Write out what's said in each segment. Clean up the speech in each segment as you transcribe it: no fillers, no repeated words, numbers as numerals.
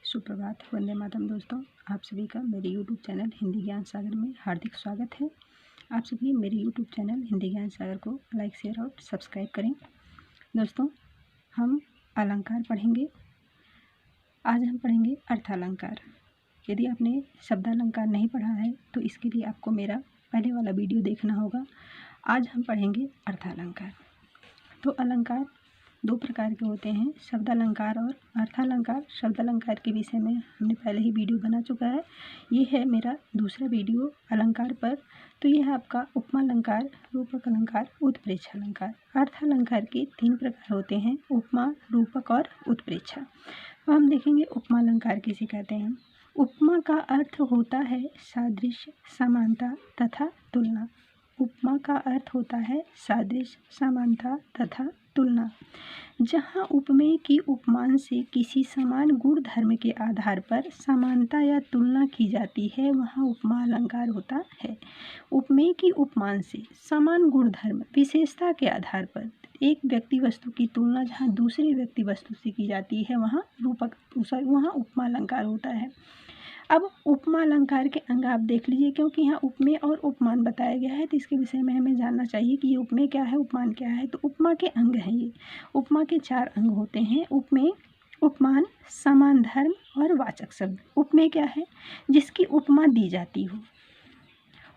सुप्रभात, वंदे मातरम दोस्तों। आप सभी का मेरे YouTube चैनल हिंदी ज्ञान सागर में हार्दिक स्वागत है। आप सभी मेरे YouTube चैनल हिंदी ज्ञान सागर को लाइक, शेयर और सब्सक्राइब करें। दोस्तों, हम अलंकार पढ़ेंगे। आज हम पढ़ेंगे अर्थालंकार। यदि आपने शब्दालंकार नहीं पढ़ा है तो इसके लिए आपको मेरा पहले वाला वीडियो देखना होगा। आज हम पढ़ेंगे अर्थालंकार। तो अलंकार दो प्रकार के होते हैं, शब्दालंकार और अर्थालंकार। शब्दालंकार के विषय में हमने पहले ही वीडियो बना चुका है। ये है मेरा दूसरा वीडियो अलंकार पर। तो ये है आपका उपमा अलंकार, रूपक अलंकार, उत्प्रेक्षा अलंकार। अर्थालंकार के 3 प्रकार होते हैं, उपमा, रूपक और उत्प्रेक्षा। तो हम देखेंगे उपमा अलंकार किसे कहते हैं। उपमा का अर्थ होता है सादृश्य, समानता तथा तुलना। उपमा का अर्थ होता है सादृश्य, समानता तथा तुलना। जहाँ उपमेय की उपमान से किसी समान गुण धर्म के आधार पर समानता या तुलना की जाती है वहाँ उपमा अलंकार होता है। उपमेय की उपमान से समान गुण धर्म विशेषता के आधार पर एक व्यक्ति वस्तु की तुलना जहाँ दूसरे व्यक्ति वस्तु से की जाती है वहाँ वहाँ उपमा अलंकार होता है। अब उपमा अलंकार के अंग आप देख लीजिए, क्योंकि यहाँ उपमेय और उपमान बताया गया है तो इसके विषय में हमें जानना चाहिए कि ये उपमेय क्या है, उपमान क्या है। तो उपमा के अंग हैं ये। उपमा के 4 अंग होते हैं, उपमेय, उपमान, समान धर्म और वाचक शब्द। उपमेय क्या है? जिसकी उपमा दी जाती हो।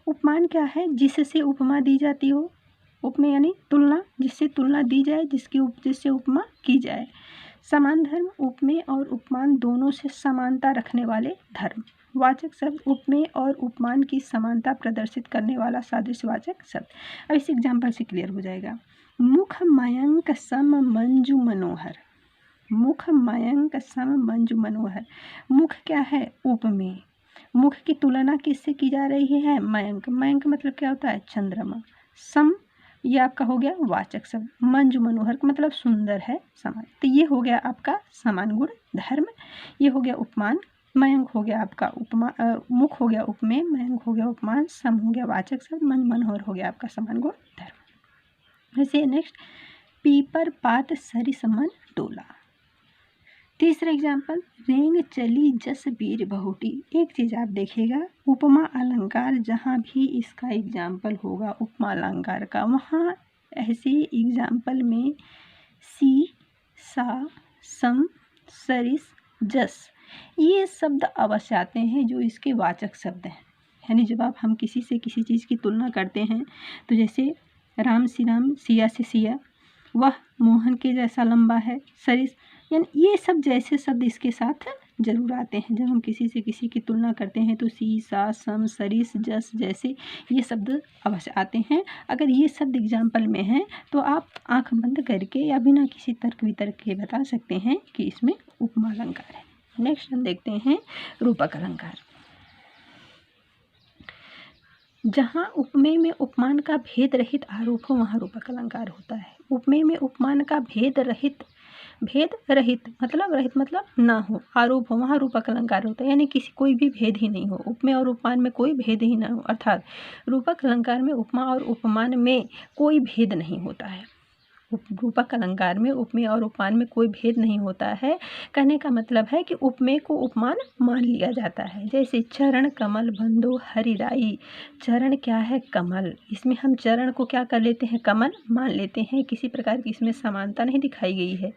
उपमान क्या है? जिससे उपमा दी जाती हो। उपमेय यानी तुलना, जिससे तुलना दी जाए, जिससे उपमा की जाए। समान धर्म, उपमेय और उपमान दोनों से समानता रखने वाले धर्म। वाचक शब्द, उपमेय और उपमान की समानता प्रदर्शित करने वाला सादृश्यवाचक शब्द। अब इस एग्जाम्पल से क्लियर हो जाएगा। मुख मयंक सम मंजू मनोहर। मुख मयंक सम मंजू मनोहर। मुख क्या है? उपमेय। मुख की तुलना किससे की जा रही है? मयंक। मयंक मतलब क्या होता है? चंद्रमा। सम ये आपका हो गया वाचक शब्द। मंजू मनोहर मतलब सुंदर है, समान। तो ये हो गया आपका समान गुण धर्म। ये हो गया उपमान। मयंक हो गया आपका उपमा, मुख हो गया उपमेय, मयंक हो गया उपमान, सम हो गया वाचक शब्द, मंजू मनोहर हो गया आपका समान गुण धर्म। वैसे नेक्स्ट, पीपर पात सरिस मन टोला। तीसरा एग्जाम्पल, रेंग चली जस बीर बहुटी। एक चीज़ आप देखिएगा, उपमा अलंकार जहाँ भी इसका एग्जाम्पल होगा उपमा अलंकार का, वहाँ ऐसे एग्जाम्पल में सी, सा, सम, सरिस, जस ये शब्द अवश्य आते हैं जो इसके वाचक शब्द हैं। यानी जब हम किसी से किसी चीज़ की तुलना करते हैं तो जैसे राम सी राम, सिया से सिया, वह मोहन के जैसा लंबा है, सरिस, यानी ये सब जैसे शब्द इसके साथ जरूर आते हैं। जब हम किसी से किसी की तुलना करते हैं तो सी, सा, सम, सरिस, जस जैसे ये शब्द अवश्य आते हैं। अगर ये शब्द एग्जाम्पल में हैं तो आप आंख बंद करके या बिना किसी तर्क वितर्क के बता सकते हैं कि इसमें उपमा अलंकार है। नेक्स्ट हम देखते हैं रूपक अलंकार। जहाँ उपमेय में उपमान का भेद रहित आरोप हो वहाँ रूपक अलंकार होता है। उपमेय में उपमान का भेद रहित मतलब ना हो, आरोप हो, वहाँ रूपक अलंकार होता है। यानी कोई भी भेद ही नहीं हो, उपमेय और उपमान में कोई भेद ही ना हो, अर्थात रूपक अलंकार में उपमा और उपमान में कोई भेद नहीं होता है। रूपक अलंकार में उपमेय और उपमान में कोई भेद नहीं होता है। कहने का मतलब है कि उपमेय को उपमान मान लिया जाता है। जैसे चरण कमल बंधो हरिराई। चरण क्या है? कमल। इसमें हम चरण को क्या कर लेते हैं? कमल मान लेते हैं। किसी प्रकार की इसमें समानता नहीं दिखाई गई है।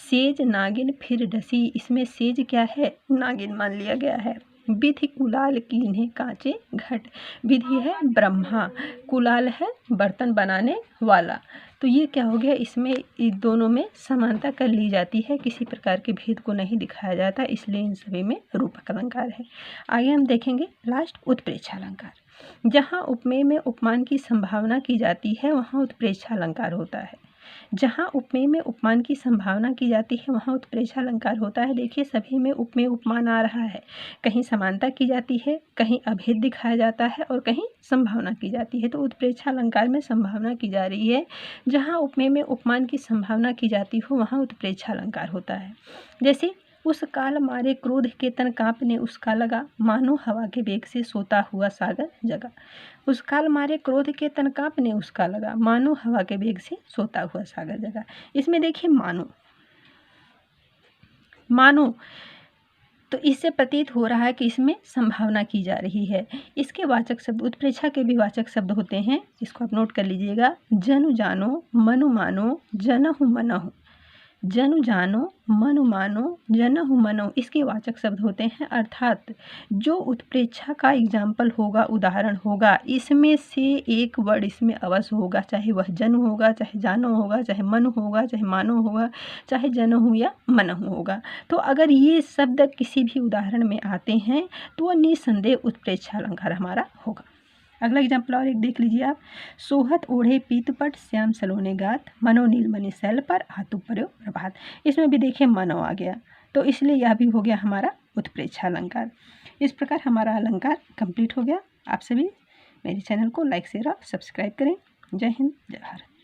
सेज नागिन फिर डसी। इसमें सेज क्या है? नागिन मान लिया गया है। विधि कुलाल कीन्हे कांचे घट। विधि है ब्रह्मा, कुलाल है बर्तन बनाने वाला। तो ये क्या हो गया? इसमें इन दोनों में समानता कर ली जाती है, किसी प्रकार के भेद को नहीं दिखाया जाता, इसलिए इन सभी में रूपक अलंकार है। आगे हम देखेंगे लास्ट उत्प्रेक्षा अलंकार। जहाँ उपमेय में उपमान की संभावना की जाती है वहाँ उत्प्रेक्षा अलंकार होता है। जहाँ उपमेय में उपमान की संभावना की जाती है वहाँ उत्प्रेक्षा अलंकार होता है। देखिए सभी में उपमेय उपमान आ रहा है, कहीं समानता की जाती है, कहीं अभेद दिखाया जाता है और कहीं संभावना की जाती है। तो उत्प्रेक्षा अलंकार में संभावना की जा रही है। जहाँ उपमेय में उपमान की संभावना की जाती हो वहाँ उत्प्रेक्षा अलंकार होता है। जैसे उस काल मारे क्रोध के तन कांपने उसका लगा, मानो हवा के वेग से सोता हुआ सागर जगा। उस काल मारे क्रोध के तन कांपने उसका लगा, मानो हवा के वेग से सोता हुआ सागर जगा। इसमें देखिए मानो तो इससे प्रतीत हो रहा है कि इसमें संभावना की जा रही है। इसके वाचक शब्द, उत्प्रेक्षा के भी वाचक शब्द होते हैं, इसको आप नोट कर लीजिएगा। जनु जानो, मनु मानो, जनहु मनहु। जनु जानो, मनु मानो, जनहु मनहु, इसके वाचक शब्द होते हैं। अर्थात जो उत्प्रेक्षा का एग्जाम्पल होगा, उदाहरण होगा, इसमें से एक वर्ड इसमें अवश्य होगा, चाहे वह जनु होगा, चाहे जानो होगा, चाहे मनु होगा, चाहे मानो होगा, चाहे जनहु या मनहु होगा। तो अगर ये शब्द किसी भी उदाहरण में आते हैं तो वह निसंदेह उत्प्रेक्षा अलंकार हमारा होगा। अगला एग्जाम्पल और एक देख लीजिए आप। सोहत ओढ़े पीतपट, श्याम सलोने गात, मनो नीलमणि शैल पर, आतु पर्यो प्रभात। इसमें भी देखिए मनो आ गया, तो इसलिए यह भी हो गया हमारा उत्प्रेक्षा अलंकार। इस प्रकार हमारा अलंकार कंप्लीट हो गया। आप सभी मेरे चैनल को लाइक शेयर और सब्सक्राइब करें। जय हिंद, जय भारत।